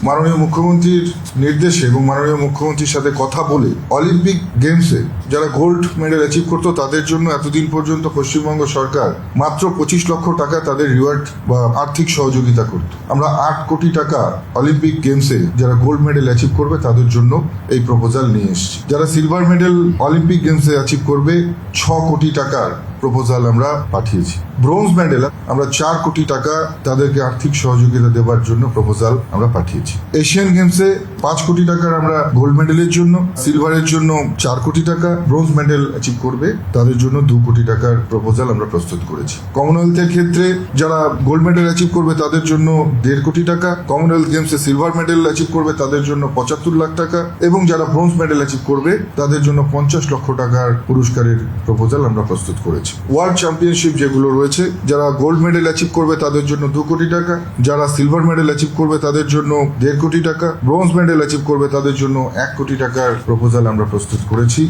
মাননীয় মুখ্যমন্ত্রীর নির্দেশে এবং মাননীয় মুখ্যমন্ত্রীর সাথে কথা বলে অলিম্পিক গেমসে যারা গোল্ড মেডেল অ্যাচিভ করতো তাদের জন্য এতদিন পর্যন্ত পশ্চিমবঙ্গ সরকার মাত্র 25 লক্ষ টাকা তাদের রিওয়ার্ড বা আর্থিক সহযোগিতা করত। আমরা 8 কোটি টাকা অলিম্পিক গেমসে যারা গোল্ড মেডেল অ্যাচিভ করবে তাদের জন্য এই প্রপোজাল নিয়ে এসেছি। যারা সিলভার মেডেল অলিম্পিক গেমসে অ্যাচিভ করবে 6 কোটি টাকার প্রপোজাল আমরা পাঠিয়েছি। ব্রোঞ্জ মেডেল আমরা 4 কোটি টাকা তাদেরকে আর্থিক সহযোগিতা দেওয়ার জন্য প্রপোজাল আমরা পাঠিয়েছি। এশিয়ান গেমসে 5 কোটি টাকার আমরা গোল্ড মেডেলের জন্য, সিলভারের জন্য 4 কোটি টাকা, ব্রোঞ্জ মেডেল অ্যাচিভ করবে তাদের জন্য 2 কোটি টাকার প্রপোজাল আমরা প্রস্তুত করেছি। কমনওয়েলথের ক্ষেত্রে যারা গোল্ড মেডেল অ্যাচিভ করবে তাদের জন্য 1.5 কোটি টাকা, কমনওয়েলথ গেমসে সিলভার মেডেল অ্যাচিভ করবে তাদের জন্য 75 লাখ টাকা এবং যারা ব্রোঞ্জ মেডেল অ্যাচিভ করবে তাদের জন্য 50 লক্ষ টাকার পুরস্কারের প্রপোজাল আমরা প্রস্তুত করেছি। ওয়ার্ল্ড চ্যাম্পিয়নশিপ যেগুলো রয়েছে, যারা গোল্ড মেডেল অ্যাচিভ করবে তাদের জন্য 2 কোটি টাকা, যারা সিলভার মেডেল অ্যাচিভ করবে তাদের জন্য 1.5 কোটি টাকা, ব্রোঞ্জ মেডেল অ্যাচিভ করবে তাদের জন্য 1 কোটি টাকার প্রপোজাল আমরা প্রস্তুত করেছি।